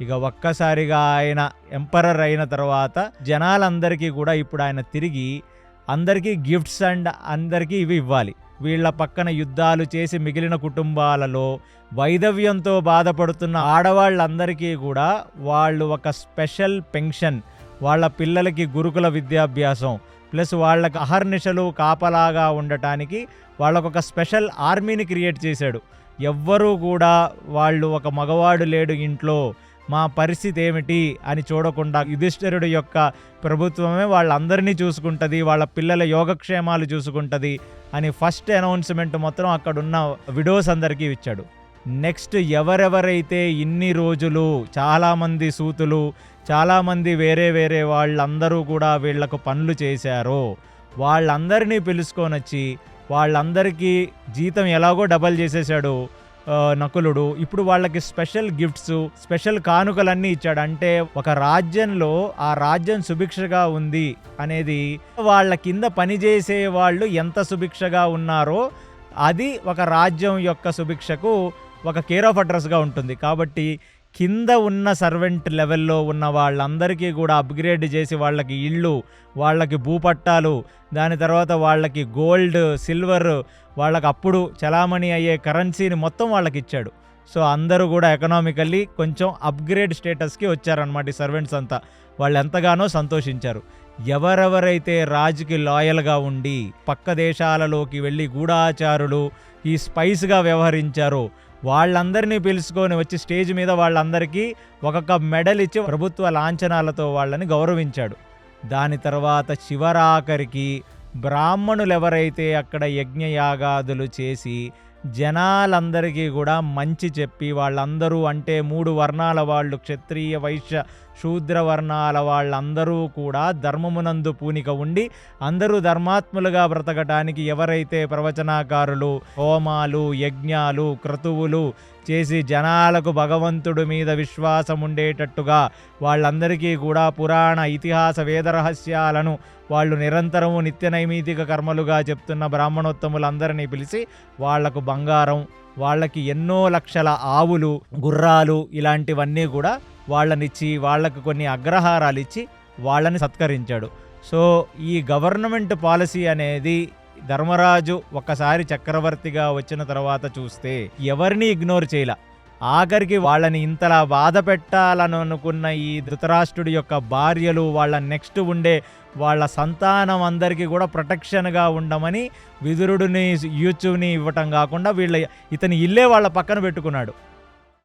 ఇక ఒక్కసారిగా ఆయన ఎంపరర్ అయిన తర్వాత జనాలందరికీ కూడా ఇప్పుడు ఆయన తిరిగి అందరికీ గిఫ్ట్స్ అండ్ అందరికీ ఇవి ఇవ్వాలి. వీళ్ళ పక్కన యుద్ధాలు చేసి మిగిలిన కుటుంబాలలో వైధవ్యంతో బాధపడుతున్న ఆడవాళ్ళందరికీ కూడా వాళ్ళు ఒక స్పెషల్ పెన్షన్, వాళ్ళ పిల్లలకి గురుకుల విద్యాభ్యాసం, ప్లస్ వాళ్ళకి అహర్నిశలు కాపలాగా ఉండటానికి వాళ్ళకొక స్పెషల్ ఆర్మీని క్రియేట్ చేశాడు. ఎవ్వరూ కూడా వాళ్ళు ఒక మగవాడు లేడు ఇంట్లో, మా పరిస్థితి ఏమిటి అని చూడకుండా యుధిష్ఠిరుడి యొక్క ప్రభుత్వమే వాళ్ళందరినీ చూసుకుంటుంది, వాళ్ళ పిల్లల యోగక్షేమాలు చూసుకుంటుంది అని ఫస్ట్ అనౌన్స్మెంట్ మొత్తం అక్కడున్న విడోస్ అందరికీ ఇచ్చాడు. నెక్స్ట్ ఎవరెవరైతే ఇన్ని రోజులు చాలామంది సూతులు, చాలామంది వేరే వేరే వాళ్ళందరూ కూడా వీళ్లకు పనులు చేశారో వాళ్ళందరినీ పిలుచుకొని వచ్చి వాళ్ళందరికీ జీతం ఎలాగో డబల్ చేసేసాడు నకులుడు. ఇప్పుడు వాళ్ళకి స్పెషల్ గిఫ్ట్స్, స్పెషల్ కానుకలన్నీ ఇచ్చాడు. అంటే ఒక రాజ్యంలో ఆ రాజ్యం సుభిక్షగా ఉంది అనేది వాళ్ళ కింద పనిచేసే వాళ్ళు ఎంత సుభిక్షగా ఉన్నారో అది ఒక రాజ్యం యొక్క సుభిక్షకు ఒక కేర్ ఆఫ్ అడ్రస్గా ఉంటుంది. కాబట్టి కింద ఉన్న సర్వెంట్ లెవెల్లో ఉన్న వాళ్ళందరికీ కూడా అప్గ్రేడ్ చేసి వాళ్ళకి ఇళ్ళు, వాళ్ళకి భూపట్టాలు, దాని తర్వాత వాళ్ళకి గోల్డ్, సిల్వర్, వాళ్ళకి అప్పుడు చలామణి అయ్యే కరెన్సీని మొత్తం వాళ్ళకి ఇచ్చాడు. సో అందరూ కూడా ఎకనామికల్లీ కొంచెం అప్గ్రేడ్ స్టేటస్కి వచ్చారనమాట ఈ సర్వెంట్స్ అంతా. వాళ్ళు ఎంతగానో సంతోషించారు. ఎవరెవరైతే రాజుకి లాయల్గా ఉండి పక్క దేశాలలోకి వెళ్ళి గూఢాచారులు, ఈ స్పైస్గా వ్యవహరించారో వాళ్ళందరినీ పిలుచుకొని వచ్చి స్టేజ్ మీద వాళ్ళందరికీ ఒక్కొక్క మెడల్ ఇచ్చి ప్రభుత్వ లాంఛనాలతో వాళ్ళని గౌరవించాడు. దాని తర్వాత చివరాఖరికి బ్రాహ్మణులు ఎవరైతే అక్కడ యజ్ఞయాగాదులు చేసి జనాలందరికీ కూడా మంచి చెప్పి వాళ్ళందరూ అంటే 3 వర్ణాల వాళ్ళు, క్షత్రియ, వైశ్య, శూద్ర వర్ణాల వాళ్ళందరూ కూడా ధర్మమునందు పూనిక ఉండి అందరూ ధర్మాత్ములుగా బ్రతకటానికి ఎవరైతే ప్రవచనాకారులు, హోమాలు, యజ్ఞాలు, క్రతువులు చేసి జనాలకు భగవంతుడి మీద విశ్వాసం ఉండేటట్టుగా వాళ్ళందరికీ కూడా పురాణ, ఇతిహాస, వేదరహస్యాలను వాళ్ళు నిరంతరము నిత్య నైమితిక కర్మలుగా చెప్తున్న బ్రాహ్మణోత్తములందరినీ పిలిచి వాళ్లకు బంగారం, వాళ్ళకి ఎన్నో లక్షల ఆవులు, గుర్రాలు ఇలాంటివన్నీ కూడా వాళ్ళనిచ్చి వాళ్ళకు కొన్ని అగ్రహారాలు ఇచ్చి వాళ్ళని సత్కరించాడు. సో ఈ గవర్నమెంట్ పాలసీ అనేది ధర్మరాజు ఒక్కసారి చక్రవర్తిగా వచ్చిన తర్వాత చూస్తే ఎవరిని ఇగ్నోర్ చేయలే. ఆఖరికి వాళ్ళని ఇంతలా బాధ పెట్టాలని అనుకున్న ఈ ధృతరాష్ట్రుడి యొక్క భార్యలు, వాళ్ళ నెక్స్ట్ ఉండే వాళ్ళ సంతానం అందరికీ కూడా ప్రొటెక్షన్గా ఉండమని విదురుడిని, యూచుని ఇవ్వటం కాకుండా ఇతని ఇల్లే వాళ్ళ పక్కన పెట్టుకున్నాడు.